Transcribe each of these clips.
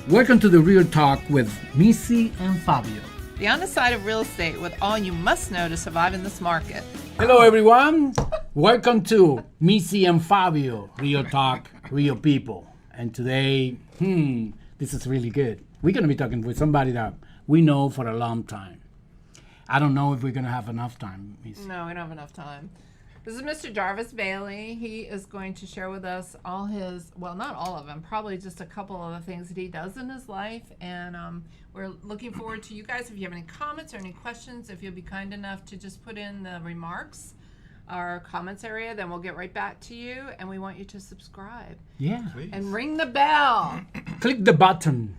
Welcome to the Real Talk with Missy and Fabio. The honest side of real estate with all you must know to survive in this market. Hello, everyone. Welcome to Missy and Fabio, Real Talk, Real People. And today, this is really good. We're going to be talking with somebody that we know for a long time. I don't know if we're going to have enough time, Missy. No, we don't have enough time. This is Mr. Jarvis Bailey. He is going to share with us all his, well, not all of them, probably just a couple of the things that he does in his life. And we're looking forward to you guys. If you have any comments or any questions, if you'll be kind enough to just put in the remarks or comments area, then we'll get right back to you. And we want you to subscribe. Yeah. Please. And ring the bell. Click the button.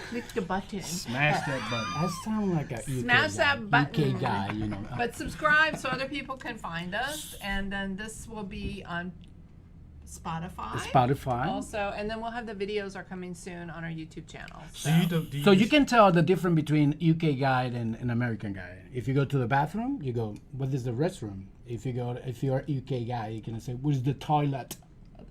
Click the button. Smash that button. I sound like a Smash that button. UK guy, you know. But subscribe so other people can find us. And then this will be on Spotify. Also, and then we'll have the videos are coming soon on our YouTube channel. So you can tell the difference between UK guy and an American guy. If you go to the bathroom, you go, what is the restroom? If you're a UK guy, you can say, where's the toilet?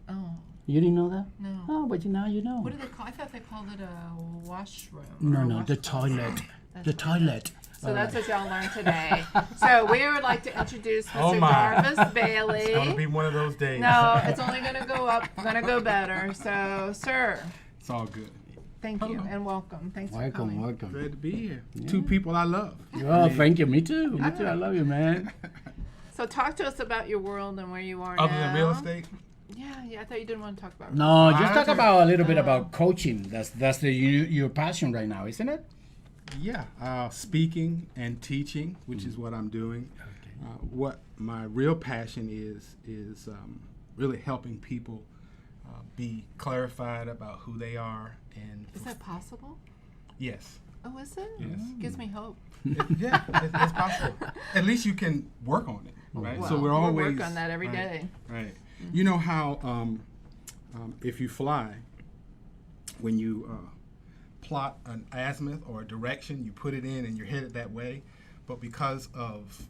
Oh. You didn't know that? No. Oh, but now you know. What do they call? I thought they called it a washroom. No, the toilet. The toilet. So that's what y'all learned today. So we would like to introduce Mr. Oh my. Jarvis Bailey. It's going to be one of those days. No, it's only going to go up, going to go better. So, sir, It's all good. thank you and welcome. Thanks for coming. Welcome. Glad to be here. Two people I love. Oh, thank you. Me too. I love you, man. So talk to us about your world and where you are now. Other than real estate? Yeah, I thought you didn't want to talk about No, just talk about a little bit about coaching. That's your passion right now, isn't it? Yeah, speaking and teaching, which is what I'm doing. Okay. What my real passion is really helping people be clarified about who they are. And Is that possible? yes. Oh, is it? Yes. Gives me hope. It's possible. At least you can work on it, right? Well, so we're always work on that every day. Right. You know how if you fly, when you plot an azimuth or a direction, you put it in and you're headed that way, but because of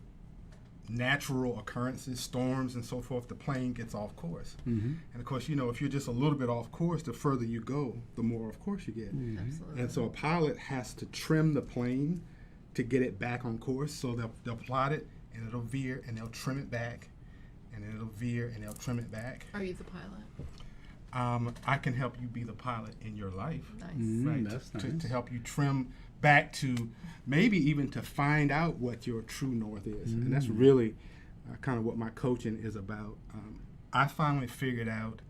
natural occurrences, storms and so forth, the plane gets off course. Mm-hmm. And of course, if you're just a little bit off course, the further you go, the more off course you get. Absolutely. And so a pilot has to trim the plane to get it back on course. So they'll plot it and it'll veer and they'll trim it back. And then it'll veer and they'll trim it back. Are you the pilot? I can help you be the pilot in your life. Nice. Right. That's to, nice. to help you trim back to maybe even to find out what your true north is. And that's really kind of what my coaching is about. I finally figured out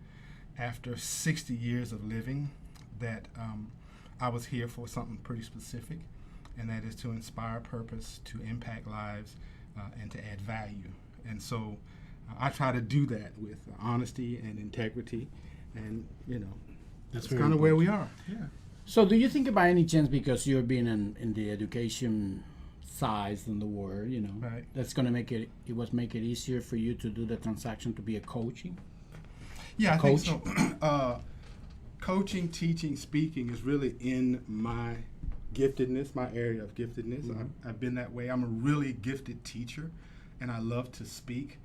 after 60 years of living that I was here for something pretty specific, and that is to inspire purpose, to impact lives, and to add value. And so I try to do that with honesty and integrity, and that's very kind of where we are. Yeah. So do you think by any chance, because you've been in the education side in the world, Right. that's going to make it easier for you to do the transaction to be a coaching? Yeah, I Coach? think so. Coaching, teaching, speaking is really in my giftedness, my area of giftedness. I've been that way. I'm a really gifted teacher, and I love to speak.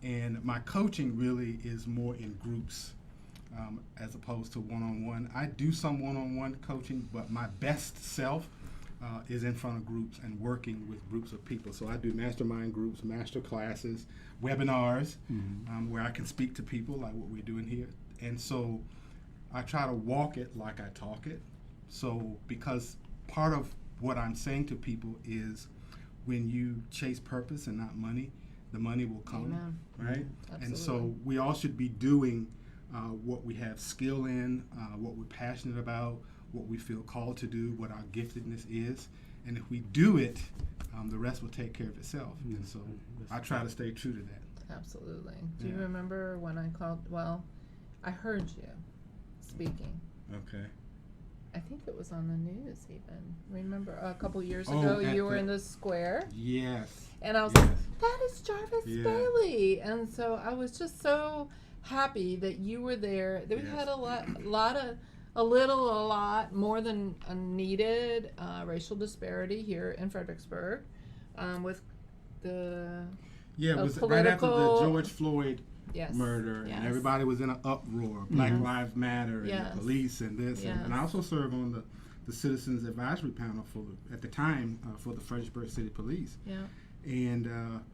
And my coaching really is more in groups as opposed to one-on-one. I do some one-on-one coaching, but my best self is in front of groups and working with groups of people. So I do mastermind groups, master classes, webinars, where I can speak to people like what we're doing here. And so I try to walk it like I talk it. So because part of what I'm saying to people is when you chase purpose and not money, the money will come. Amen. Right? Absolutely. And so we all should be doing what we have skill in, what we're passionate about, what we feel called to do, what our giftedness is. And if we do it, the rest will take care of itself. And so I try to stay true to that. Absolutely. Do you Yeah. remember when I called? Well, I heard you speaking. Okay. I think it was on the news even. Remember a couple years Oh, ago at you were the- in the square? Yes. And I was Yes. like, that is Jarvis Yeah. Bailey. And so I was just so happy that you were there. That we Yes. had a lot more than needed racial disparity here in Fredericksburg with the Yeah, it a was right after the political- George Floyd Yes. murder, Yes. and everybody was in an uproar. Black Yes. Lives Matter, and Yes. the police, and this. Yes. And I also serve on the Citizens Advisory Panel at the time for the Fredericksburg City Police. Yeah. And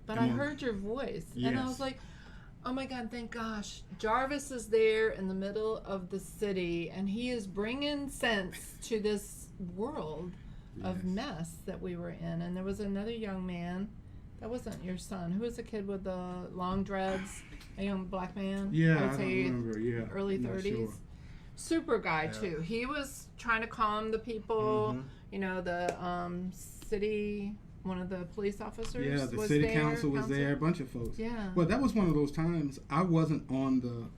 But and I when- heard your voice, and I Yes. was like, oh my God, thank gosh. Jarvis is there in the middle of the city, and he is bringing sense to this world of Yes. mess that we were in. And there was another young man, that wasn't your son, who was the kid with the long dreads, a young black man? Yeah, I would I say don't remember. Yeah, early I'm not 30s. sure. Super guy, Yeah. too. He was trying to calm the people. Mhm. You know, the city, one of the police officers Yeah, the was city there, council was there, a bunch of folks. Yeah. Well, that was one of those times I wasn't on the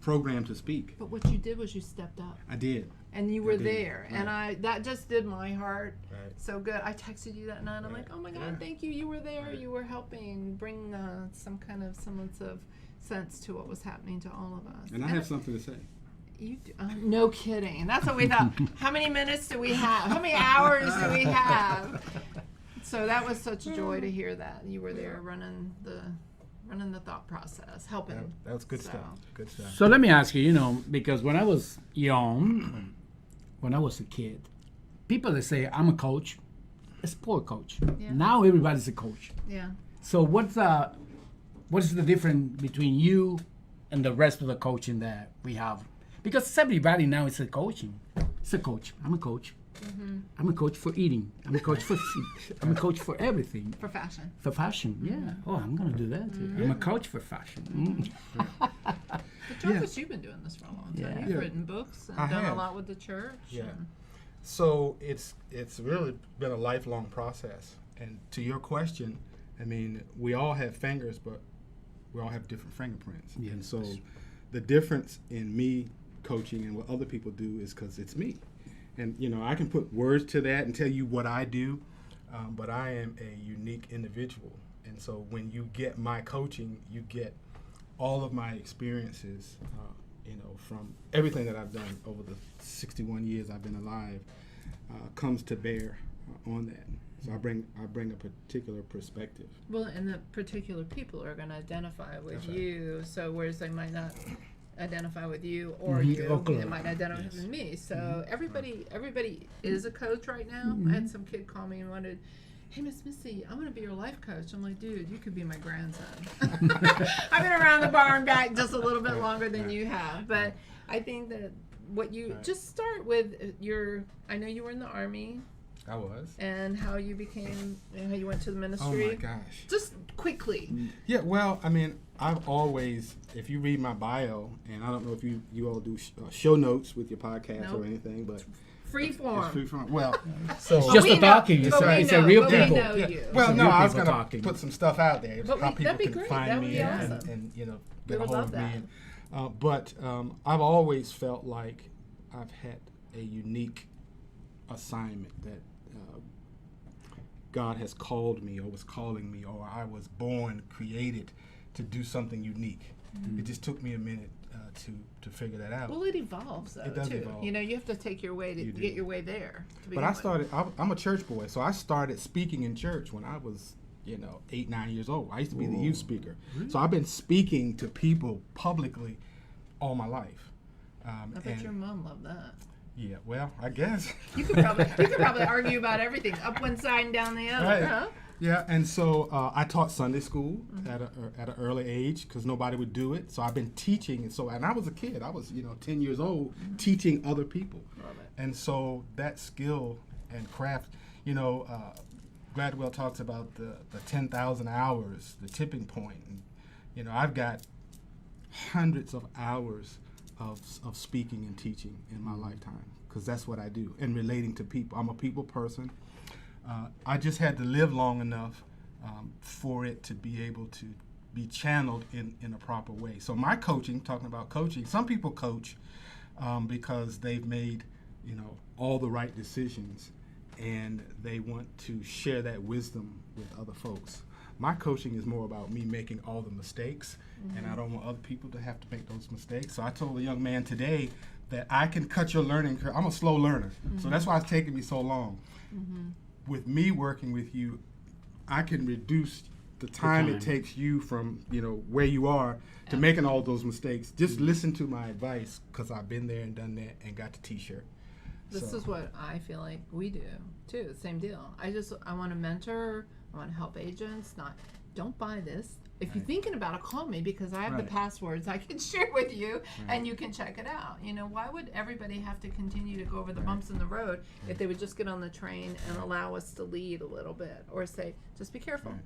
program to speak. But what you did was you stepped up, I did. and you were did, there, and right. that just did my heart Right. so good. I texted you that night. I'm Right. like, oh my God, Yeah. thank you. You were there. Right. You were helping bring some kind of semblance of sense to what was happening to all of us. And I have something to say. You do, no kidding. And that's what we thought. How many minutes do we have? How many hours do we have? So that was such a joy to hear that you were there running the thought process, helping. That was good So- stuff. Good stuff. So let me ask you, because when I was young, when I was a kid, people that say I'm a coach, a sport coach. Yeah. Now everybody's a coach. Yeah. So what is the difference between you and the rest of the coaching that we have? Because everybody now is a coaching. It's a coach. I'm a coach. Mm-hmm. I'm a coach for eating. I'm a coach for I'm a coach for everything. For fashion. For fashion, yeah. Oh, I'm gonna do that too. I'm a coach for fashion. But Jarvis, you've been doing this for a long time. Yeah. You've Yeah. written books and I done a have. lot with the church. Yeah. and- So it's really been a lifelong process. And to your question, I mean, we all have fingers, but we all have different fingerprints. Yeah, And so that's true. the difference in me coaching and what other people do is because it's me. And, I can put words to that and tell you what I do, but I am a unique individual. And so when you get my coaching, you get all of my experiences, from everything that I've done over the 61 years I've been alive, comes to bear on that. So I bring a particular perspective. Well, and the particular people are going to identify with That's right. you. So whereas they might not identify with you or Mhm. you, Okay. they might identify Yes. with me. So everybody is a coach right now. I had some kid call me and wanted, hey, Miss Missy, I'm going to be your life coach. I'm like, dude, you could be my grandson. I've been around the bar and back just a little bit longer than you have. But I think that what you just start with I know you were in the Army I was. and how you how you went to the Oh ministry. my gosh. Just quickly. Yeah, well, I mean, I've always, if you read my bio, and I don't know if you all do show notes with your podcast Nope. or anything, but Free form. it's free form. Well, so It's just we a know- talking. It's but we a know- real but we people. know yeah. you. Well, It's no, real I was people gonna talking. put some stuff out there, But how we- people that'd be can great. find That would me be and, awesome. and We get a would hold love of that. me. But I've always felt like I've had a unique assignment that God has called me or was calling me, or I was born, created to do something unique. It just took me a minute to figure that out. Well, it evolves though It does too. evolve. You know, you have to take your way to You do. get your way there. To But I'm a church boy, so I started speaking in church when I was, 8, 9 years old. I used to be the youth speaker. So I've been speaking to people publicly all my life. I bet and- your mom loved that. Yeah, well, I guess. You could probably argue about everything, up one side and down the other, Right. huh? Yeah, and so I taught Sunday school at an early age because nobody would do it. So I've been teaching, and I was a kid. I was 10 years old teaching other people, Love it. and so that skill and craft. Gladwell talks about the 10,000 hours, the tipping point. And, I've got hundreds of hours of speaking and teaching in my lifetime because that's what I do and relating to people. I'm a people person. I just had to live long enough for it to be able to be channeled in a proper way. So my coaching, talking about coaching, some people coach because they've made, all the right decisions and they want to share that wisdom with other folks. My coaching is more about me making all the mistakes, and I don't want other people to have to make those mistakes. So I told a young man today that I can cut your learning curve. I'm a slow learner, so that's why it's taken me so long. With me working with you, I can reduce the time time. it takes you from where you are to making all those mistakes. Just listen to my advice, because I've been there and done that and got the T-shirt. This is what I feel like we do too. Same deal. I want to mentor. I want to help agents. Don't buy this. If you're thinking about it, call me, because I have the Right. passwords I can share with you, and you can check it out. Why would everybody have to continue to go over the bumps in the road if they would just get on the train and allow us to lead a little bit, or say, just be careful. Right.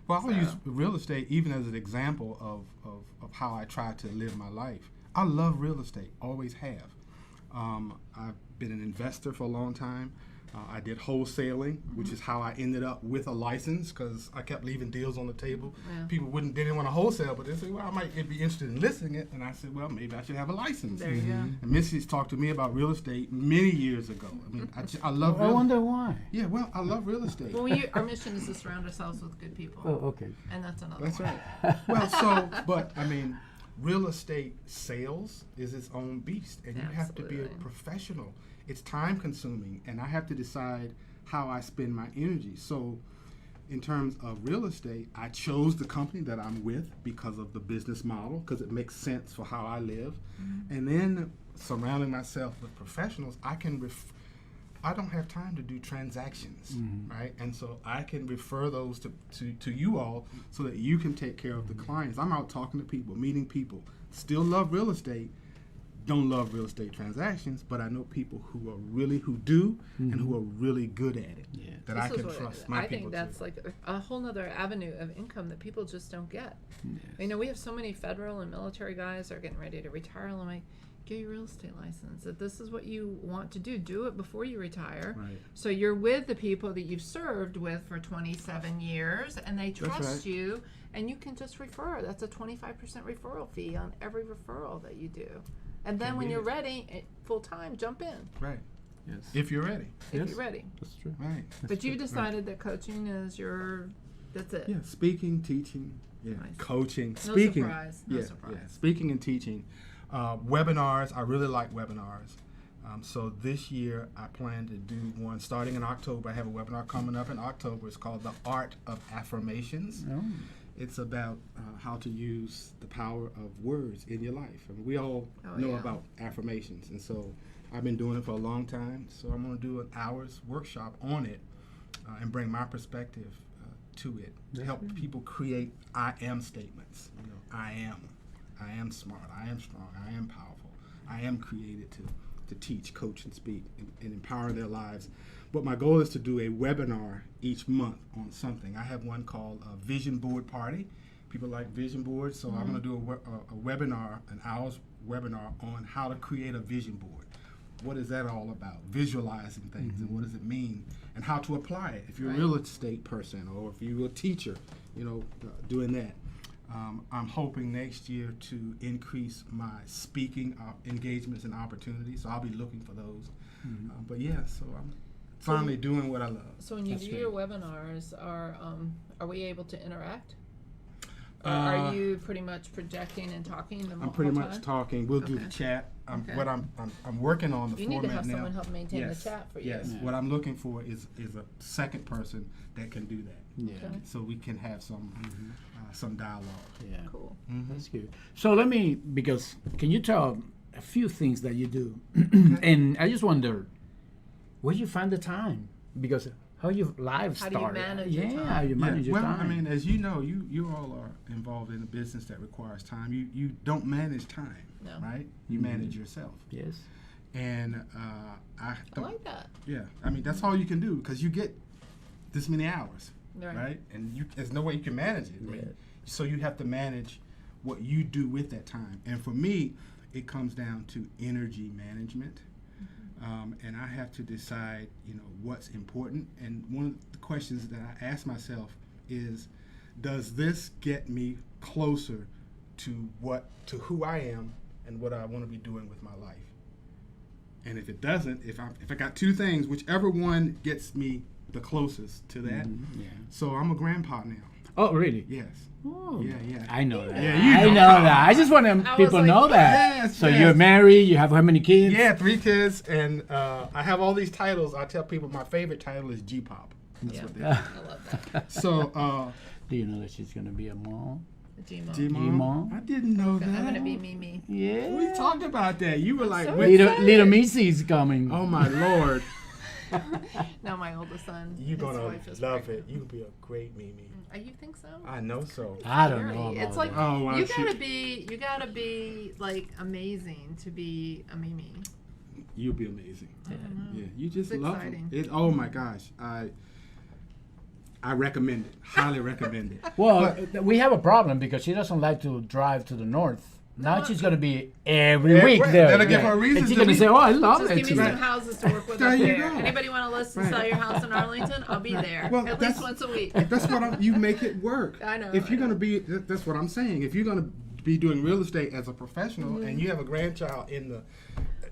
Well, I'll use real estate even as an example of how I try to live my life. I love real estate, always have. I've been an investor for a long time. I did wholesaling, which is how I ended up with a license, because I kept leaving deals on the table. Yeah. People didn't want to wholesale, but they said, well, I might be interested in listing it. And I said, well, maybe I should have a license. There you go. And Missy's talked to me about real estate many years ago. I mean, I love I real wonder why. Yeah, well, I love real estate. Well, our mission is to surround ourselves with good people, Oh, okay. and that's another That's one. right. Well, but I mean, real estate sales is its own beast, and you have to be a Absolutely. professional. It's time consuming, and I have to decide how I spend my energy. So in terms of real estate, I chose the company that I'm with because of the business model, because it makes sense for how I live. And then surrounding myself with professionals, I don't have time to do transactions, right? And so I can refer those to you all so that you can take care of the clients. I'm out talking to people, meeting people, still love real estate, don't love real estate transactions, but I know people who do and who are really good at it, Yeah. that This I is can what trust my I people think that's to. like a whole nother avenue of income that people just don't get. Yes. We have so many federal and military guys that are getting ready to retire. And I'm like, get your real estate license. If this is what you want to do it before you retire. Right. So you're with the people that you've served with for 27 years, and they trust right. you, and you can just refer. That's a 25% referral fee on every referral that you do. And then Can't when beat you're it. ready, full time, jump in Right. Yes. If you're ready. if Yes. you're ready. That's true. Right. But you decided that coaching is that's it. Yeah, speaking, teaching, Nice. coaching, No speaking. surprise. No yeah, surprise. Yeah, speaking and teaching. Webinars, I really like webinars. So this year I plan to do one starting in October. I have a webinar coming up in October. It's called The Art of Affirmations. Oh. It's about how to use the power of words in your life. And we all know yeah. about affirmations. And so I've been doing it for a long time. So I'm going to do an hour's workshop on it and bring my perspective to it to help people create I am statements. I am smart, I am strong, I am powerful, I am created to teach, coach, and speak and empower their lives. But my goal is to do a webinar each month on something. I have one called a Vision Board Party. People like vision boards, so I'm going to do a webinar, an hour's webinar on how to create a vision board. What is that all about? Visualizing things, and what does it mean, and how to apply it. If you're a real estate person, or if you're a teacher, doing that. I'm hoping next year to increase my speaking engagements and opportunities, so I'll be looking for those. But yeah, so I'm finally doing what I love. So when you That's do great. your webinars, are we able to interact? Or are you pretty much projecting and talking the I'm whole pretty time? much talking. We'll do the Okay. chat. Okay. What I'm working on the You need format to have now. someone help maintain Yes. the chat for you. Yes. Yeah. What I'm looking for is a second person that can do that, Yeah. Okay. so we can have some dialogue. Yeah. Cool. That's good. So because can you tell a few things that you do? And I just wonder, where you find the time? Because how your life How do you started. manage your time? how you manage your well, time. I mean, as you know, you all are involved in a business that requires time. You don't manage time, No. right? You manage yourself. yes. And I I like that. yeah, I mean, that's all you can do, because you get this many hours, Right. right? And there's no way you can manage it. I mean, Yeah. so you have to manage what you do with that time. And for me, it comes down to energy management. And I have to decide, what's important. And one of the questions that I ask myself is, does this get me closer to who I am and what I want to be doing with my life? And if it doesn't, if I got two things, whichever one gets me the closest to that. Yeah. So I'm a grandpa now. Oh, really? Yes. Oh. Yeah. I know that. Yeah, you I know. know that. I just want was people like, know that. Yes, So yes. you're married. You have how many kids? Yeah, 3 kids, and I have all these titles. I tell people my favorite title is G-Pop. That's Yeah. what they I love that. So Do you know that she's going to be a mom? G-Mom. G-Mom? I didn't know that. I'm going to be Mimi. Yeah. We talked about that. You were like, so wait. Little Missy's coming. Oh my Lord. Now my oldest son, You're his going wife to is love pregnant. it. You'll be a great Mimi. You think so? I know so. I don't Scary. know about It's like that. Oh, wow, you gotta be like amazing to be a Mimi. You'll be amazing. Mm-hmm. Yeah, you just It's love exciting. it. Oh my gosh. I recommend it. Highly recommend it. Well, we have a problem because she doesn't like to drive to the north. Now she's going to be every Yeah, week right. there. That'll give her a reason And she's to going to be- say, "Oh, I love Just it." give me too." some houses to work with There up you there. go. Anybody want to list and sell your house in Arlington? I'll be there Well, at least once a week. That's what you make it work. I know, If you're I know. going to be, that's what I'm saying. If you're going to be doing real estate as a professional Mm-hmm. and you have a grandchild in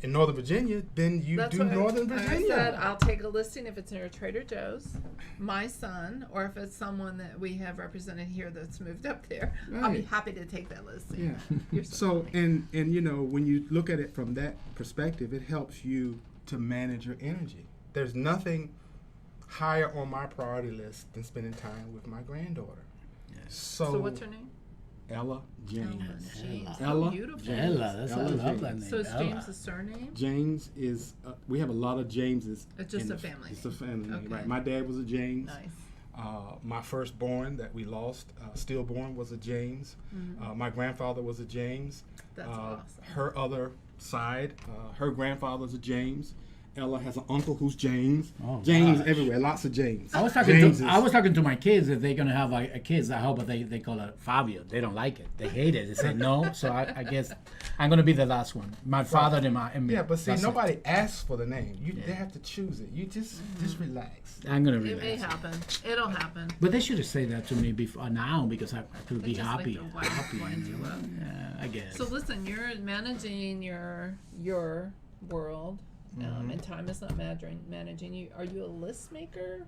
Northern Virginia, then you That's do what Northern I Virginia. said I'll take a listing if it's near Trader Joe's, my son, or if it's someone that we have represented here that's moved up there. I'll be Right. happy to take that listing. Yeah. You're So, funny. and you know, when you look at it from that perspective, it helps you to manage your energy. There's nothing higher on my priority list than spending time with my granddaughter. So what's her name? Ella James. James. Ella. Oh, beautiful. Ella, that's Ella I love James. that name. So is Ella. James a surname? James is, we have a lot of Jameses. It's just in a the- family It's a name. family name, Okay. right. My dad was a James. Nice. My firstborn that we lost, stillborn, was a James. My grandfather was a James. That's awesome. Her other side, her grandfather's a James. Ella has an uncle who's James. Oh, James gosh. everywhere, lots of James. I was talking Jameses. to my kids if they're gonna have a kids at home, but they call it Fabio. They don't like it. They hate it. They say no. So I guess I'm gonna be the last one. My father and me. Yeah, but see, That's it. nobody asks for the name. They have to choose it. You just relax. I'm gonna It may relax. happen. It'll happen. But they should have said that to me before now because I could be Just like happy. the wife winds you up. Yeah, I guess. So listen, you're managing your world, and time is not managing you. Are you a list maker?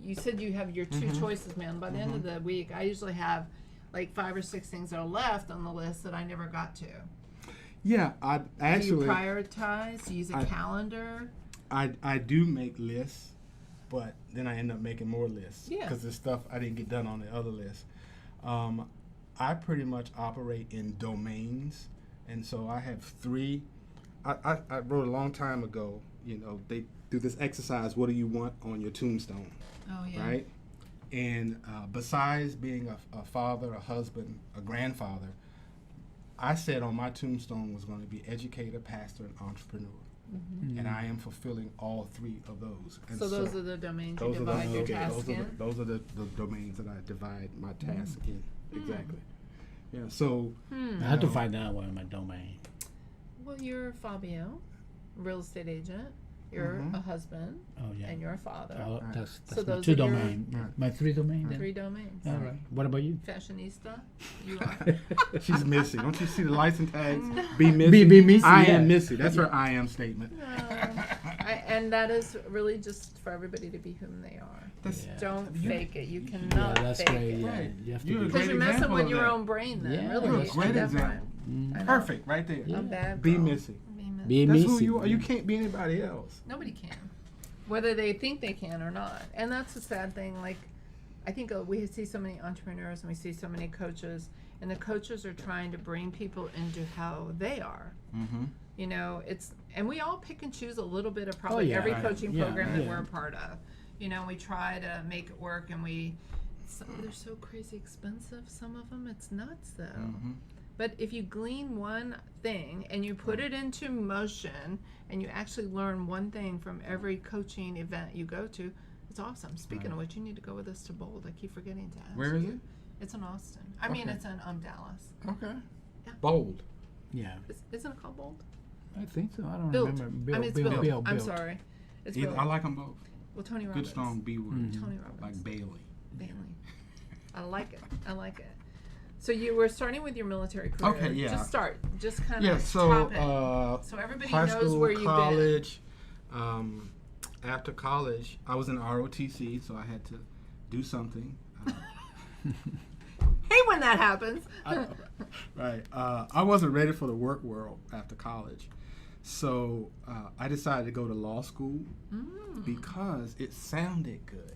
You said you have your two choices, man. By the end of the week, I usually have like 5 or 6 things that are left on the list that I never got to. Yeah, I Do actually you prioritize? Do you use a calendar? I do make lists, but then I end up making more lists Yeah. because there's stuff I didn't get done on the other list. I pretty much operate in domains, and so I have 3. I wrote a long time ago, you know, they do this exercise, what do you want on your tombstone, Oh yeah. right? And besides being a father, a husband, a grandfather, I said on my tombstone was going to be educator, pastor, and entrepreneur. And I am fulfilling all 3 of those. And So those are the domains you those are the- divide your okay, task in. those are the domains that I divide my task in. Exactly. Yeah. So I have to find out what my domain. Well, you're Fabio, real estate agent. You're a husband, Oh yeah. and you're a father. Oh, that's So my those 2 are your- domain. My 3 domain. Then? 3 domains. All right. What about you? Fashionista. You are. she's Missy. Don't you see the license tags? Be Missy. Be Missy, I yeah. am Missy. That's her I am statement. And that is really just for everybody to be whom they are. That's, Yeah. Don't fake it. You Yeah, cannot that's fake great. it. Yeah, Right. you have to You're a be. Because great you're messing example with of your that. own brain then, Yeah. really. You're a At great that example. point. Perfect, right there. I'm bad. Be girl. Missy. Be Missy. Be That's Missy. who you are. You can't be anybody else. Nobody can, whether they think they can or not. And that's the sad thing. Like, I think we see so many entrepreneurs and we see so many coaches, and the coaches are trying to bring people into how they are. Mm-hmm. You know, and we all pick and choose a little bit of probably yeah. every Right. coaching Yeah, program that yeah. we're a part of. You know, we try to make it work, and they're so crazy expensive. Some of them, it's nuts though. Mm-hmm. But if you glean one thing and you put it into motion and you actually learn one thing from every coaching event you go to, it's awesome. Speaking of which, you need to go with us to Bold. I keep forgetting to ask. Where is you. it? It's in Austin. I mean, Okay. it's in Dallas. Okay. Yeah. Bold. Yeah, Isn't it called Bold? I think so. I don't Built. remember. I mean, it's built. I'm Built. sorry. It's Either, built. I like them both. Well, Tony Robbins. Good strong B word. Tony Robbins. Like Bailey. Bailey. I like it. I like it. So you were starting with your military career. Okay, yeah. Just start. Just kind of Yeah, so top it. So everybody high knows school, where you've been. college. After college, I was in ROTC, so I had to do something. Hate when that happens. Right. I wasn't ready for the work world after college. So I decided to go to law school because it sounded good.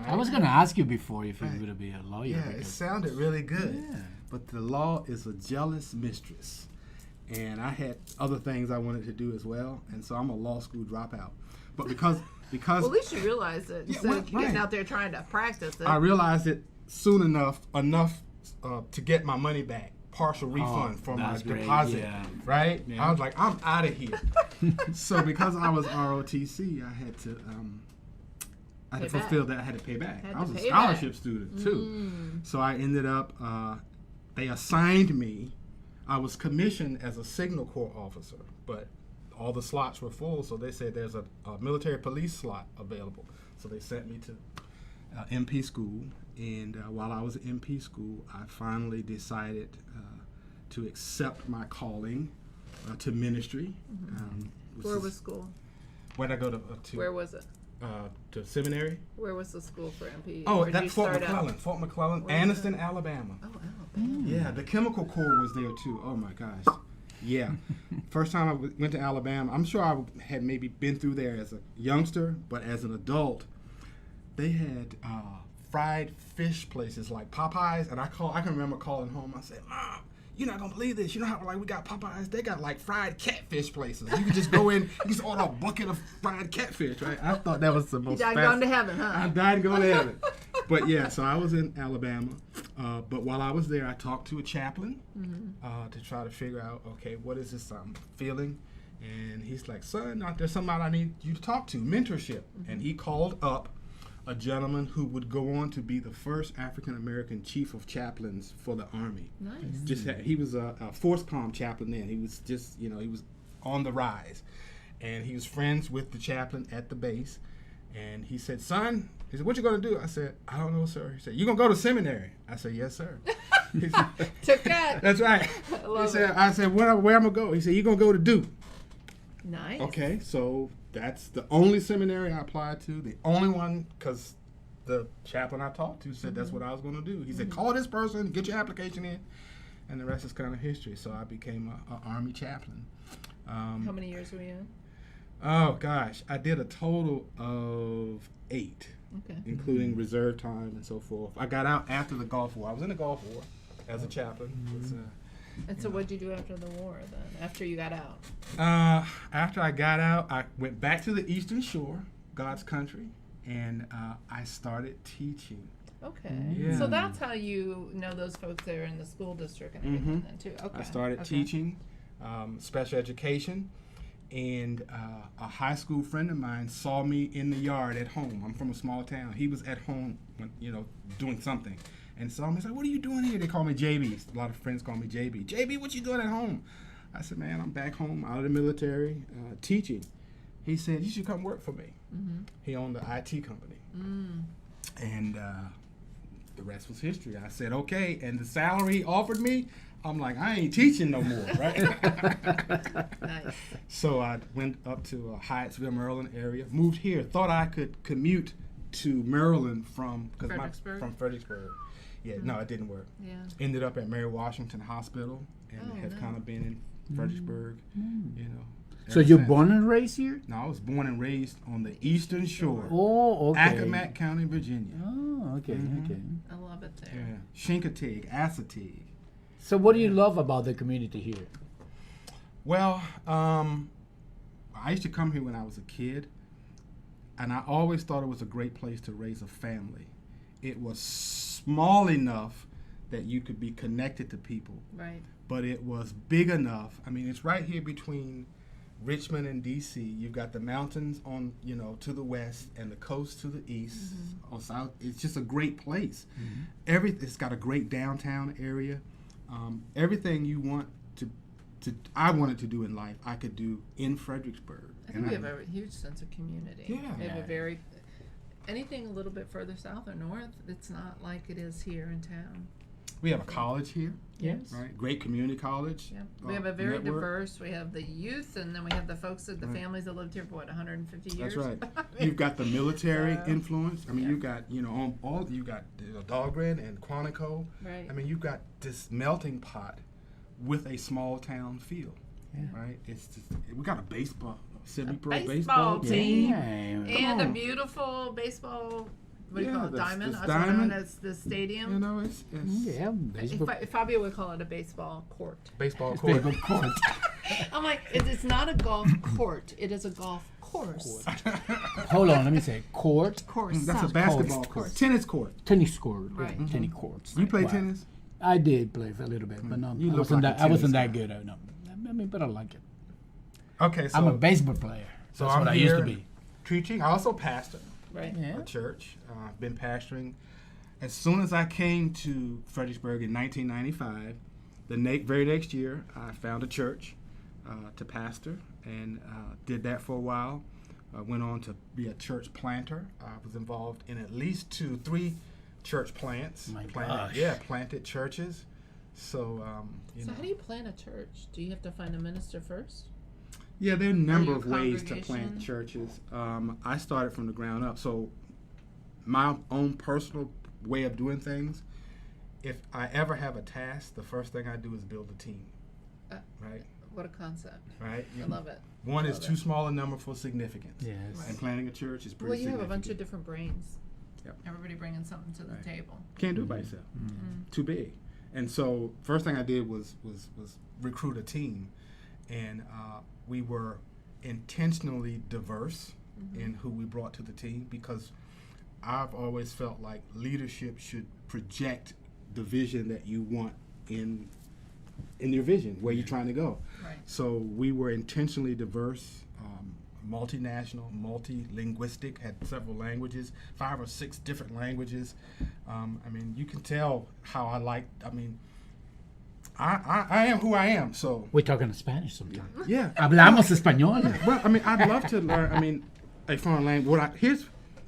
I was gonna ask you before if you would be a lawyer. Yeah, it because- sounded really good. Yeah. But the law is a jealous mistress. And I had other things I wanted to do as well. And so I'm a law school dropout. But because Well, at least you realize it. Yeah, Instead well, of getting right. out there trying to practice it. I realized it soon enough to get my money back. Partial refund for my that's great, deposit, yeah. right? Yeah. I was like, I'm out of here. So because I was ROTC, I had to Pay fulfill back. that. I had to pay back. Had I to was a pay scholarship back. student too. So I ended up, they assigned me, I was commissioned as a Signal Corps officer, but all the slots were full, so they said there's a military police slot available. So they sent me to MP school, and while I was at MP school, I finally decided to accept my calling to ministry. Where was school? Where'd I go to? Where was it? To seminary. Where was the school for MP? Oh, Where did you that's Fort start out? McClellan. Fort McClellan, Where was Anniston, Alabama. Oh, Alabama. Yeah, the chemical corps was there too. Oh my gosh. Yeah. First time I went to Alabama, I'm sure I had maybe been through there as a youngster, but as an adult, they had fried fish places like Popeyes, and I can remember calling home. I said, "Mom, you're not gonna believe this. You know how like we got Popeyes? They got like fried catfish places. You can just go in, you just order a bucket of fried catfish, right?" I thought that was the most. You died going to heaven, huh? I died going to heaven. But yeah, so I was in Alabama. But while I was there, I talked to a chaplain to try to figure out, okay, what is this I'm feeling? And he's like, "Son, there's somebody I need you to talk to, mentorship." And he called up a gentleman who would go on to be the first African-American chief of chaplains for the Army. Nice. He was a Force Comm chaplain then. He was just, he was on the rise. And he was friends with the chaplain at the base. And he said, "Son," he said, "what you going to do?" I said, "I don't know, sir." He said, "You going to go to seminary?" I said, "Yes, sir." He said, Took that. "That's right." I said, where am I going to go?" He said, "You're going to go to Duke." Nice. Okay, so that's the only seminary I applied to, the only one, because the chaplain I talked to said that's what I was going to do. He said, "Call this person, get your application in," and the rest is kind of history. So I became an Army chaplain. How many years were you in? Oh gosh, I did a total of 8, Okay. including reserve time and so forth. I got out after the Gulf War. I was in the Gulf War as a chaplain. It's, And so what did you do after the war then, after you got out? After I got out, I went back to the Eastern Shore, God's country, and I started teaching. Okay. Yeah. So that's how you know those folks there in the school district and everything then too. Okay. I started teaching special education, and a high school friend of mine saw me in the yard at home. I'm from a small town. He was at home, when, doing something, and saw me. He's like, "What are you doing here?" They call me JB. A lot of friends call me JB. "JB, what you doing at home?" I said, "Man, I'm back home out of the military teaching." He said, "You should come work for me." He owned the IT company, and the rest was history. I said, "Okay," and the salary he offered me, I'm like, I ain't teaching no more, right? Nice. So I went up to Hyattsville, Maryland area, moved here, thought I could commute to Maryland from Fredericksburg? from Fredericksburg. Yeah, no, it didn't work. Yeah. Ended up at Mary Washington Hospital, and Oh, have no. kind of been in Fredericksburg, So ever you're since. born and raised here? No, I was born and raised on the Eastern Shore, Oh, okay. Accomack County, Virginia. Oh, okay, okay. I love it there. Yeah, Chincoteague, Assateague. So what do you love about the community here? Well, I used to come here when I was a kid, and I always thought it was a great place to raise a family. It was small enough that you could be connected to people, Right. but it was big enough. I mean, it's right here between Richmond and D.C. You've got the mountains on, to the west, and the coast to the east or south. It's just a great place. It's got a great downtown area. Everything you want I wanted to do in life, I could do in Fredericksburg. I think we have a huge sense of community. Yeah. We have anything a little bit further south or north, it's not like it is here in town. We have a college here, Yes. right? Great community college. Yeah. We have a very network. diverse, we have the youth, and then we have the folks, the Right. families that lived here for 150 years? That's right. You've got the military So, influence. I mean, yeah. you've got, you got Dahlgren and Quantico. Right. I mean, you've got this melting pot with a small town feel, Yeah. right? It's just, we got a semi-pro baseball baseball team. Yeah. And Come a on. beautiful baseball what do you call it? the Diamond. That's diamond. what known as the stadium. You know, it's Yeah, baseball. Fabio would call it a baseball court. baseball court. Baseball court. I'm like, it's not a golf court. It is a golf course. Hold on, let me say court, Course. That's a basketball court. Tennis court. tennis court, Right. tennis courts. You play Wow. tennis? I did play for a little bit, but no, You I look wasn't like a that. I wasn't tennis that good. No, I mean, but I like it. Okay, so I'm a baseball player. so That's I'm what I here used to be. teaching. I also pastor Right. Yeah. a church. I've been pastoring. As soon as I came to Fredericksburg in 1995, the very next year, I found a church to pastor and did that for a while. I went on to be a church planter. I was involved in at least 3 church plants. My gosh. Planted churches. So, you So know. how do you plant a church? Do you have to find a minister first? Yeah, there are a number your of ways to congregation? plant churches. I started from the ground up. So my own personal way of doing things, if I ever have a task, the first thing I do is build a team. Uh, Right? What a concept. Right? I love it. One is love too it. small a number for significance. Yes. And planting a church is pretty Well, you have a significant. bunch of different brains. Yep. Everybody bringing something to the Right. table. Can't do it by yourself. Too big. And so first thing I did was recruit a team. And we were intentionally diverse in who we brought to the team, because I've always felt like leadership should project the vision that you want in your vision, where you're trying to go. Right. So we were intentionally diverse, multinational, multilinguistic, had several languages, 5 or 6 different languages. I mean, you can tell how I am who I am. So We're talking Spanish sometimes. yeah. Hablamos español. Well, I mean, I'd love to learn. I mean, a foreign language. Here's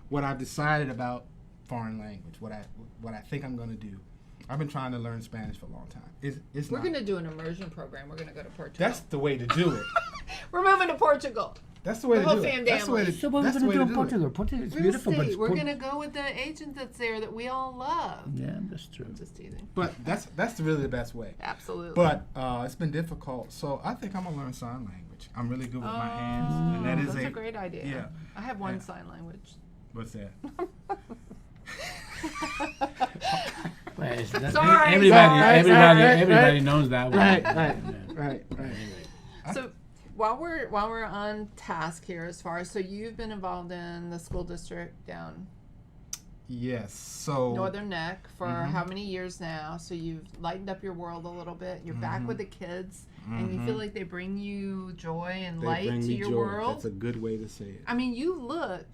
what I've decided about foreign language. What I think I'm going to do. I've been trying to learn Spanish for a long time. It's We're not. going to do an immersion program. We're going to go to Portugal. That's the way to do it. We're moving to Portugal. That's the way The to whole do it. fam That's the way to, So what are we that's the going way to do in do it. Portugal? Portugal is Real beautiful, estate. but We're going to go with the agent that's there that we all love. Yeah, that's true. Just teasing. But that's really the best way. Absolutely. But it's been difficult, so I think I'm gonna learn sign language. I'm really good with my hands, and that is that's a great idea. Yeah. I have one Yeah. sign language. What's that? Well, Sorry, everybody knows that one. Right. So while we're on task here, as far as, so you've been involved in the school district down Yes. So Northern Neck for how many years now? So you've lightened up your world a little bit. You're back with the kids, and you feel like they bring you joy and they light bring to me your joy. world. That's a good way to say it. I mean, you look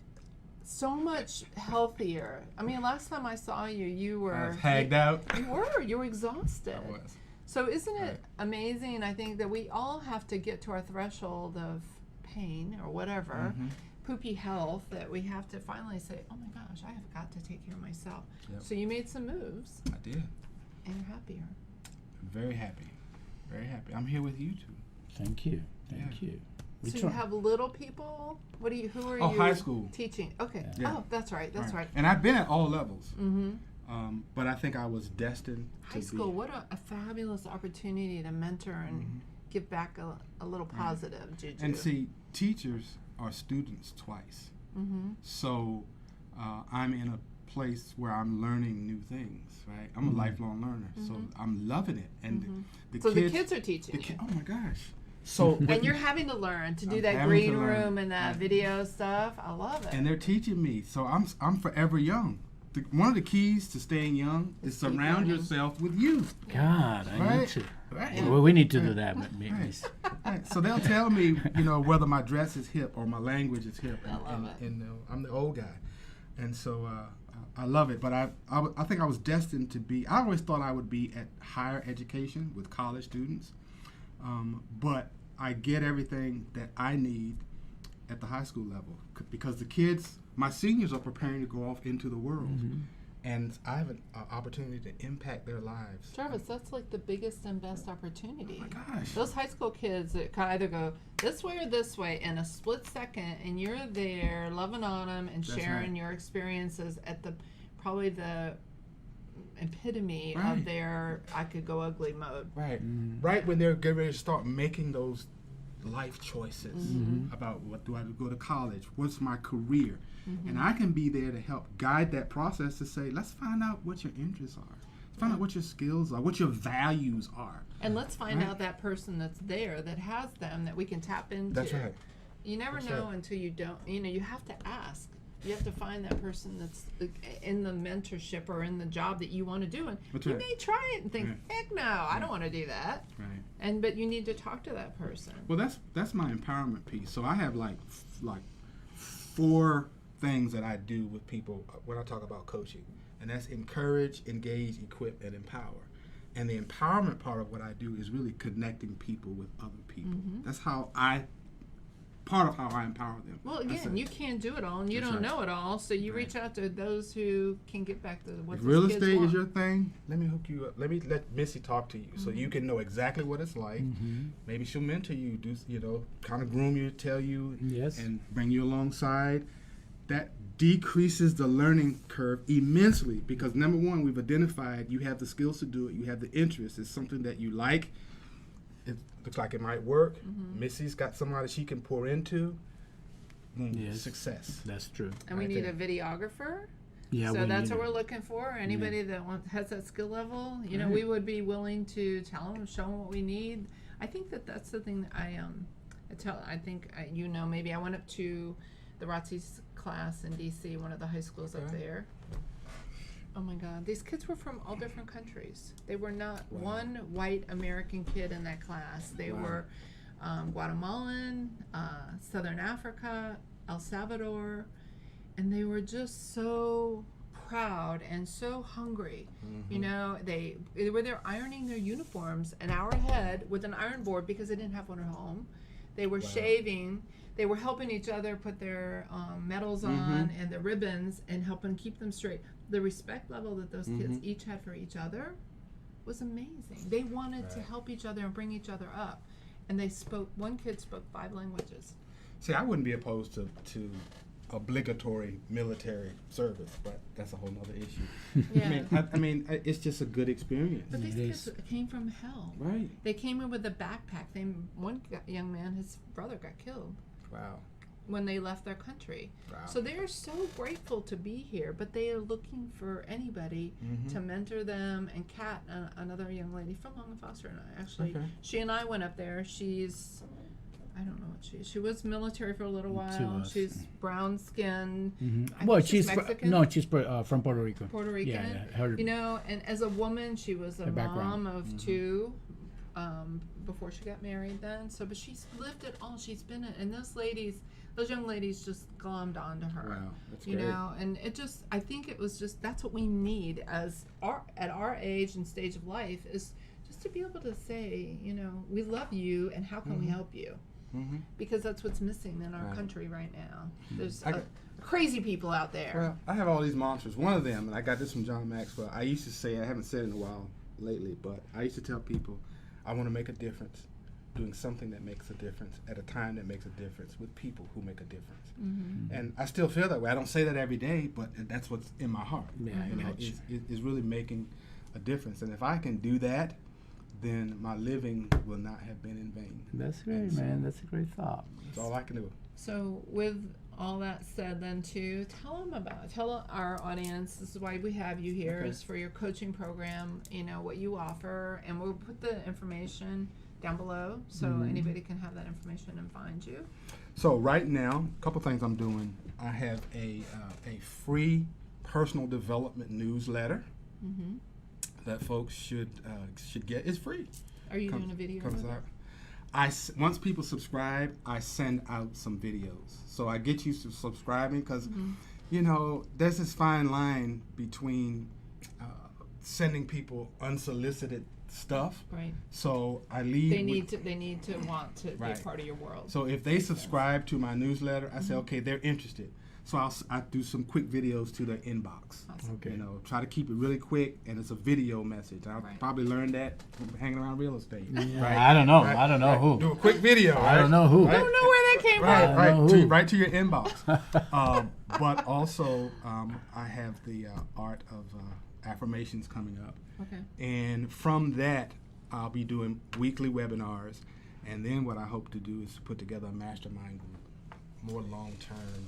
so much healthier. I mean, last time I saw you, you were I was hagged out. You were exhausted. I was. So isn't it Right. amazing? I think that we all have to get to our threshold of pain or whatever, poopy health, that we have to finally say, oh my gosh, I have got to take care of myself. Yep. So you made some moves I did. and you're happier. Very happy. Very happy. I'm here with you two. Thank you. Thank you. We So try. you have little people? Who are Oh, you high school. teaching? Okay. Yeah. Oh, that's right. That's right. And I've been at all levels. Mm-hmm. But I think I was destined High to school, be. what a fabulous opportunity to mentor and give back a little positive juju. And see, teachers are students twice. So I'm in a place where I'm learning new things, right? I'm a lifelong learner, so I'm loving it. And so the kids are teaching you. oh my gosh. So And you're having to learn to do I'm that having green to learn. room and that Right. video stuff. I love it. and they're teaching me, so I'm forever young. One of the keys to staying young is keep surround learning. yourself with youth. God, I need Right. to. Right. Well, we need to do that. Maybe. Right. So they'll tell me, whether my dress is hip or my language is hip, and, I love it. and I'm the old guy, and so I love it. But I think I was destined to be. I always thought I would be at higher education with college students, but I get everything that I need at the high school level because the kids, my seniors, are preparing to go off into the world, and I have an opportunity to impact their lives. Jarvis, that's like the biggest and best opportunity. Oh my gosh. Those high school kids that can either go this way or this way in a split second, and you're there loving on them and That's sharing right. your experiences at probably the epitome Right. of their I could go ugly mode. Right. Right when they're getting ready to start making those life choices, about what do I go to college, what's my career, and I can be there to help guide that process to say, let's find out what your interests are, find out what your skills are, what your values are. And let's find out that person that's there that has them that we can tap into. That's right. You never know until you don't. You have to ask. You have to find that person that's in the mentorship or in the job that you want to do, and That's you right. may try it and think, heck no, I don't want to do that. Right. But you need to talk to that person. Well, that's my empowerment piece. So I have like 4 things that I do with people when I talk about coaching, and that's encourage, engage, equip, and empower. And the empowerment part of what I do is really connecting people with other people. That's how part of how I empower them. Well, again, you can't do it all, and you don't know it all, so you reach out to those who can get back to what If real these kids estate want. is your thing, let me hook you up. Let Missy talk to you so you can know exactly what it's like. Maybe she'll mentor you, kind of groom you, tell you, and bring you alongside. That decreases the learning curve immensely because, number one, we've identified you have the skills to do it, you have the interest. It's something that you like. It looks like it might work. Missy's got somebody she can pour into. Success. That's true. And we need a videographer. Yeah, so that's what we're looking for. Anybody that has that skill level, we would be willing to tell them, show them what we need. I think that's the thing that I think maybe I went up to the ROTC's class in DC, one of the high schools up there. Oh my God, these kids were from all different countries. They were not one white American kid in that class. They were Guatemalan, Southern Africa, El Salvador, and they were just so proud and so hungry. They were there ironing their uniforms an hour ahead with an iron board because they didn't have one at home. They were shaving. They were helping each other put their medals on and the ribbons and helping keep them straight. The respect level that those kids each had for each other was amazing. They wanted to help each other and bring each other up. And one kid spoke 5 languages. See, I wouldn't be opposed to obligatory military service, but that's a whole nother issue. I mean, it's just a good experience. But these kids came from hell. Right. They came in with a backpack. One young man, his brother got killed. Wow. When they left their country. Wow. So they're so grateful to be here, but they are looking for anybody to mentor them. And Kat, another young lady from Long Foster, and I actually, she and I went up there. I don't know what she was military for a little while. She's brown skinned. Well, she's Mexican. She's from Puerto Rico. Puerto Rican. Yeah, and as a woman, she was a mom of 2 before she got married then. So, but she's lived it all. She's been it. And those young ladies just glommed onto her. Wow, that's great. And it just, I think it was just, that's what we need at our age and stage of life is just to be able to say, we love you and how can we help you? Because that's what's missing in our country right now. There's crazy people out there. Well, I have all these mantras. One of them, and I got this from John Maxwell, I used to say, I haven't said it in a while lately, but I used to tell people, I want to make a difference doing something that makes a difference at a time that makes a difference with people who make a difference. And I still feel that way. I don't say that every day, but that's what's in my heart. Is really making a difference. And if I can do that, then my living will not have been in vain. That's great, man. That's a great thought. That's all I can do. So with all that said then too, tell our audience, this is why we have you here, is for your coaching program, what you offer, and we'll put the information down below so anybody can have that information and find you. So right now, a couple things I'm doing. I have a free personal development newsletter that folks should get. It's free. Are you doing a video? Comes out. Once people subscribe, I send out some videos. So I get you to subscribing because, there's this fine line between sending people unsolicited stuff. Right. So I lead. They need to want to be a part of your world. So if they subscribe to my newsletter, I say, okay, they're interested. So I do some quick videos to their inbox. Awesome. Okay. Try to keep it really quick, and it's a video message. I probably learned that from hanging around real estate. Yeah. Right. I don't know who. Do a quick video. I don't know who. I don't know where that came from. Right to your inbox. But also, I have the art of affirmations coming up. Okay. And from that, I'll be doing weekly webinars. And then what I hope to do is to put together a mastermind group, more long-term,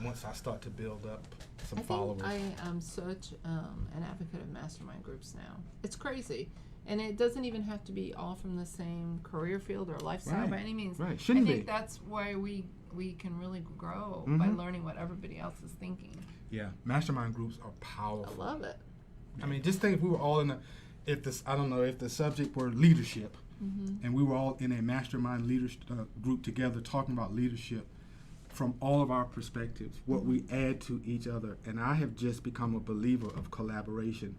once I start to build up some followers. I am such an advocate of mastermind groups now. It's crazy. And it doesn't even have to be all from the same career field or lifestyle Right. by any means. Right. Shouldn't I think be. that's why we can really grow by learning what everybody else is thinking. Yeah, mastermind groups are I powerful. love it. I mean, just think if we were all in a, if the subject were leadership, and we were all in a mastermind leadership group together talking about leadership from all of our perspectives, what we add to each other. And I have just become a believer of collaboration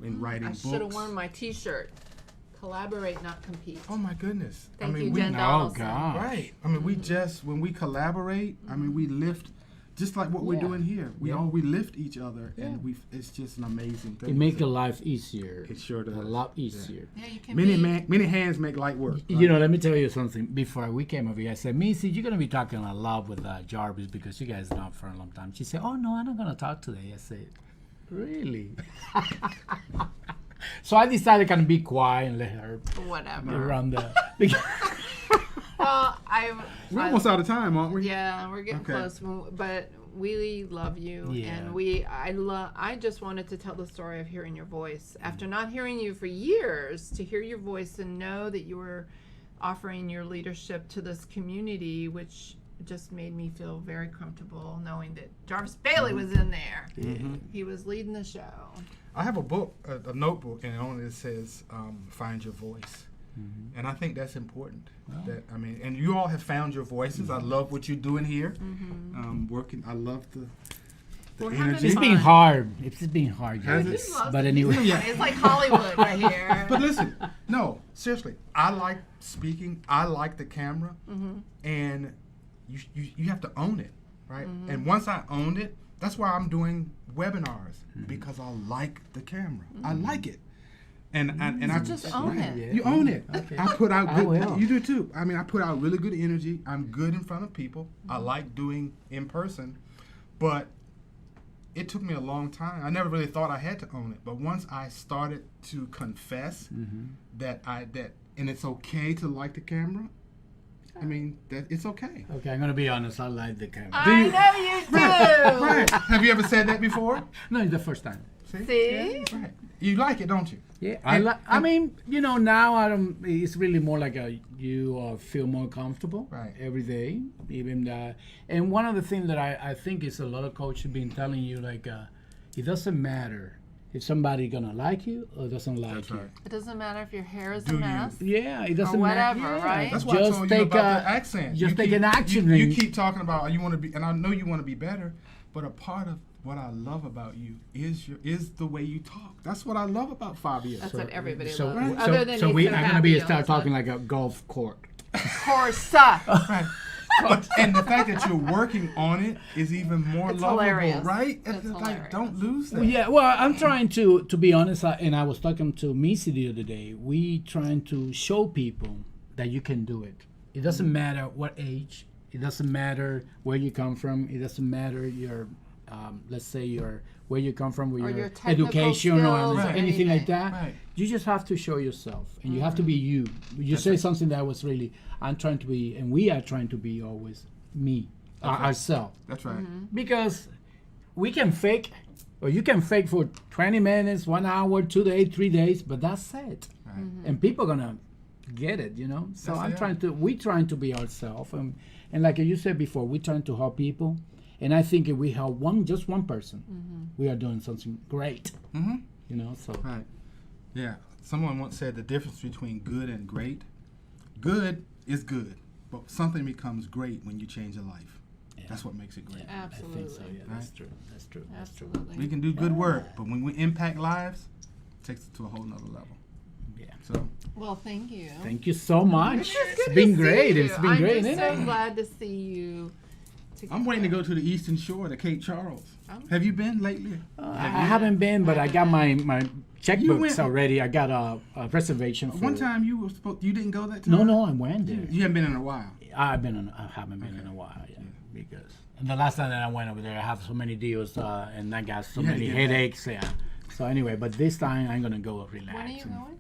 in writing I books. should have worn my T-shirt. Collaborate, not compete. Oh my goodness! Thank I mean, you, we Jen Oh, Donaldson. God. right. I mean, we just when we collaborate, I mean, we lift. Just like what we're Yeah. doing here, we Yeah. we lift each other, Yeah. and it's just an amazing thing. It makes your life easier. It sure does. A lot easier. Yeah, you can Many hands make light work. You know, let me tell you something. Before we came over here, I said, Missy, you're going to be talking a lot with Jarvis because you guys know for a long time. She said, oh, no, I'm not going to talk today. I said, really? So I decided to kind of be quiet and let her whatever. run the... Well, We're almost out of time, aren't we? Yeah, we're getting Okay. close, but we love you, Yeah. and I just wanted to tell the story of hearing your voice after not hearing you for years. To hear your voice and know that you were offering your leadership to this community, which just made me feel very comfortable knowing that Jarvis Bailey was in there. He was leading the show. I have a book, a notebook, and on it says, "Find your voice." And I think that's important. That I mean, and you all have found your voices. I love what you're doing here. Working, I love the We're having energy. It's been hard. It's been hard, Has Jarvis. it? But anyway. It's like Hollywood right here. But listen, no, seriously, I like speaking. I like the camera, and you have to own it, right? And once I owned it, that's why I'm doing webinars because I like the camera. I like it. And I just own it. Yeah. You own it. Okay. I put out I will. good. You do too. I mean, I put out really good energy. I'm good in front of people. I like doing in person, but it took me a long time. I never really thought I had to own it, but once I started to confess that and it's okay to like the camera. I mean, that it's okay. Okay, I'm going to be honest. I like the camera. I know you do. Right? Have you ever said that before? No, it's the first time. See? Yeah, right. You like it, don't you? Yeah, And- I mean, you know, now I don't. It's really more like you feel more comfortable Right. every day, even. And one of the things that I think is a lot of coaches have been telling you, like, it doesn't matter if somebody gonna like you or doesn't like That's you. right. It doesn't matter if your hair is Do a you? mess. Yeah, it doesn't whatever, matter. Yeah. right? That's why I told you about the accent. Just You take keep- an action. You and- keep talking about you want to be, and I know you want to be better, but a part of what I love about you is the way you talk. That's what I love about Fabio. That's what everybody So, loves. so, Other than so me, we so are gonna be happy start all the talking time. like a golf court. Corsa. Right. But, and the fact that you're working on it is even more It's lovable, hilarious. right? It's like, hilarious. don't lose that. Well, yeah, well, I'm trying to be honest, and I was talking to Missy the other day. We trying to show people that you can do it. It doesn't matter what age. It doesn't matter where you come from. It doesn't matter your, let's say where you come from, with Or your your technical education skills or or anything like anything. that. Right. You just have to show yourself, and you have to be you. You say something that was really, I'm trying to be, and we are trying to be always me, ourselves. That's right. Because we can fake, or you can fake for 20 minutes, 1 hour, 2 days, 3 days, but that's it. Right. And people gonna get it, you know? So Yes, we're trying to be ourselves. And like you said before, we're trying to help people. And I think if we help just one person, we are doing something great, Mm-hmm. you know? So Right. Yeah. Someone once said the difference between good and great. Good is good, but something becomes great when you change a life. Yeah. That's what makes it great. I think so, Absolutely. yeah, that's true. That's true. That's true. Absolutely. We can do good work, but when we impact lives, it takes it to a whole nother level. Yeah. So Well, thank you. Thank you so much. It's It's good been to see great. you. It's been great, I'm isn't just so it? glad to see you. I'm waiting to go to the Eastern Shore, to Cape Charles. Oh. Have you been lately? I haven't been, but I got my checkbooks went- already. I got a reservation for One time you were supposed, you didn't go that time. No, I went there. You haven't been in a while. I haven't been in a while, yeah, because and the last time that I went over there, I have so many deals, and I got so You had to many get back. headaches. Yeah. So anyway, but this time I'm gonna go relax. When are you and- going?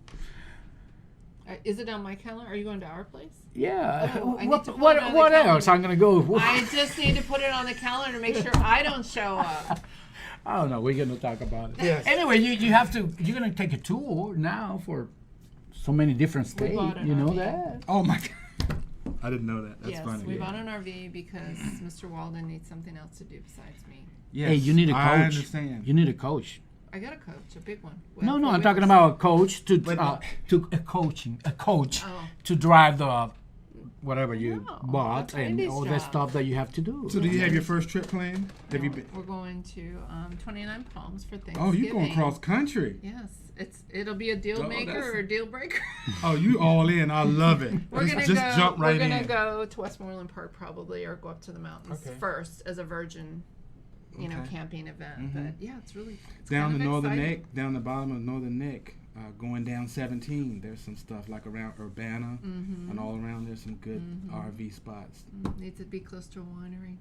Is it on my calendar? Are you going to our place? Yeah. Oh, I need what to put what, it on the what else? calendar. I'm gonna go. I just need to put it on the calendar to make sure I don't show up. I don't know. We're gonna talk about it. Yes. Anyway, you have to. You're gonna take a tour now for so many different We states. bought an You know RV. that? Oh my God. I didn't know that. That's Yes, funny. we bought an RV because Mr. Walden needs something else to do besides me. Yes, Hey, you need a coach. I understand. You need a coach. I got a coach, a big one. No, with no, the I'm talking wheels. about a coach to But- a coach Oh. to drive the whatever you No, bought that's and Randy's all that job. stuff that you have to do. So do you have your first trip planned? Have you No, been? We're going to 29 Palms for Thanksgiving. Oh, you going cross country? Yes, it'll be a deal Oh, maker that's- or a deal breaker. Oh, you all in. I love it. We're gonna Just go. jump right we're gonna in. go to Westmoreland Park probably, or go up to the mountains Okay. first as a virgin, Okay. camping event. Mhm. But yeah, it's really it's Down the kind of northern exciting. neck, down the bottom of northern neck, going down 17. There's some stuff like around Urbana Mm-hmm. and all around. There's some good RV spots. Needs to be close to a winery.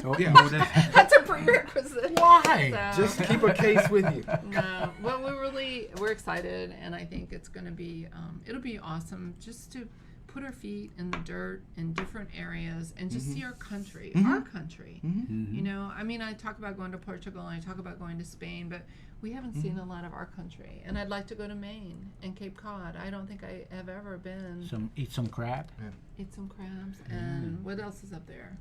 Oh, Yeah, oh, that's- That's a prerequisite. Why? So, just keep a case with you. no, well, we're excited, and I think it's going to be it'll be awesome just to put our feet in the dirt in different areas and just see our country, our country. You know, I mean, I talk about going to Portugal and I talk about going to Spain, but we haven't seen a lot of our country. And I'd like to go to Maine and Cape Cod. I don't think I have ever been. Eat some crab, Eat some crabs and what else is up there?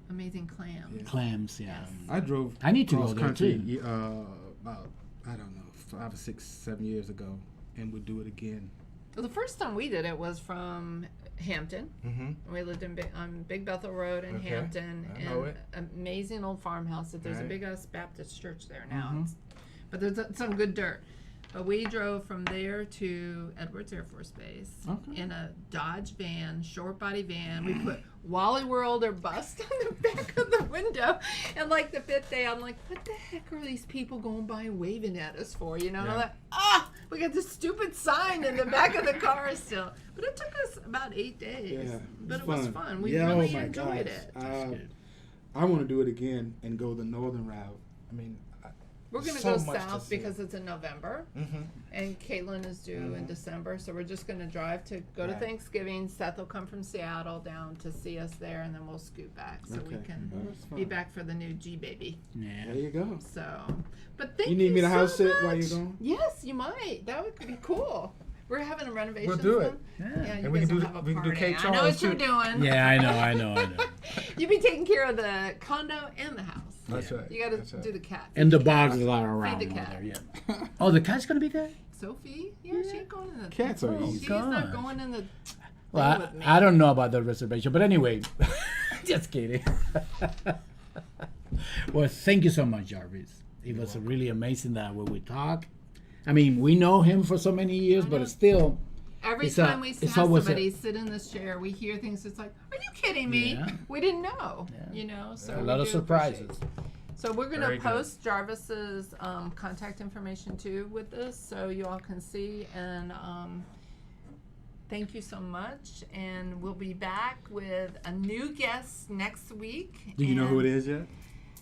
Amazing clams. Yeah. clams. Yeah. Yes. I drove. I need to go cross there, country, too. About I don't know 5 or 6, 7 years ago, and we'll do it again. Well, the first time we did it was from Hampton. Mm-hmm. We lived on Big Bethel Road in Okay. Hampton, I know it. amazing old farmhouse. That there's a Right. big ass Baptist church there now, Mhm. but there's some good dirt. But we drove from there to Edwards Air Force Base Okay. in a Dodge van, short body van. We put Wally World or bust on the back of the window. And like the 5th day, I'm like, what the heck are these people going by waving at us for? You know, and I'm Yeah. like, we got this stupid sign in the back of the car still. But it took us about 8 days. Yeah, But it's it was fun. fun. We Yeah, really oh my enjoyed gosh. it. I want to do it again and go the northern route. I mean, We're going to so go much to south see. because it's in November. mm-hmm. And Caitlin is due in December, so we're just going to drive to go to Right. Thanksgiving. Seth will come from Seattle down to see us there, and then we'll scoot back so we Okay. can Oh, that's be fun. back for the new G baby. Yeah. There you go. So, but thank You you need me to so house sit much. while you're gone? Yes, you might. That would be cool. We're having a renovation. We'll do it. Yeah, you And we guys can will do have the- a we can do party. Kate I know Charles, what you're too. doing. Yeah, I know. You be taking care of the condo and the house. That's right. You got to That's right. do the cat. And the bugs that are around the over cat. there. Yeah. Oh, the cat's gonna be there. Sophie, yeah, she's going in the. Cats are easy. She's gosh. not going in the. Well, with me. I don't know about the reservation, but anyway, just kidding. Well, thank you so much, Jarvis. It was really amazing that when we talk. I mean, we know him for so many years, but still, Every It's time a- we it's have always somebody sit in this chair, we hear things. It's like, "Are you kidding me? Yeah. We didn't know." Yeah. You know, so a we lot of do surprises. appreciate it. So we're gonna Very good. post Jarvis's contact information too with this, so you all can see. And thank you so much. And we'll be back with a new guest next week. Do you know who it is yet?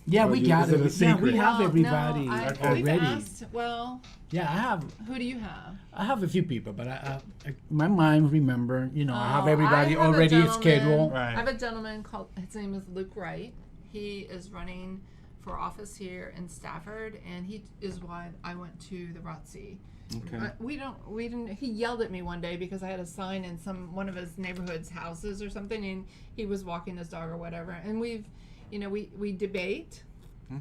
Yeah, Or we you- got is it it. a Yeah, secret? we have Well, everybody no, we've already. asked, well, Yeah, who do you have? I have a few people, but my mind remember. I have Oh, everybody I have a already gentleman- scheduled. Right. I have a gentleman called, his name is Luke Wright. He is running for office here in Stafford, and he is why I went to the ROTC. Okay. We didn't. He yelled at me one day because I had a sign in one of his neighborhood's houses or something, and he was walking his dog or whatever. And we debate.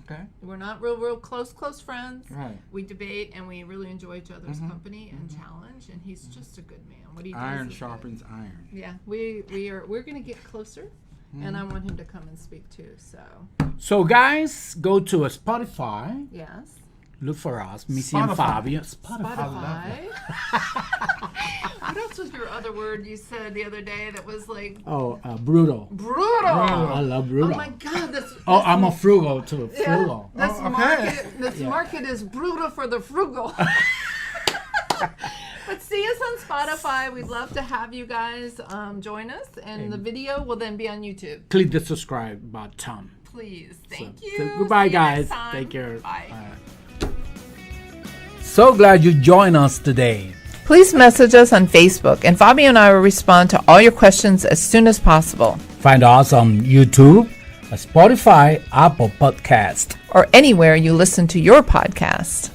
Okay. We're not real close friends. Right. We debate and we really enjoy each other's company and challenge. And he's just a good man. What he does Iron is good. sharpens iron. Yeah, we're gonna get closer, and I want him to come and speak too. So So, guys, go to Spotify. yes, Look for us, Missy and Spotify. Fabio. Spotify. What else was your other word you said the other day that was like Oh, brutal. brutal? I love brutal. Oh my God, that's Oh, I'm a frugal too. yeah, Frugal. this Oh, okay. market is brutal for the frugal. But see us on Spotify. We'd love to have you guys join us, and the video will then be on YouTube. Click the subscribe button. Please, thank So- you. so goodbye, See you next guys. time. Take care. Bye. So glad you joined us today. Please message us on Facebook, and Fabio and I will respond to all your questions as soon as possible. Find us on YouTube, Spotify, Apple Podcast. Or anywhere you listen to your podcast.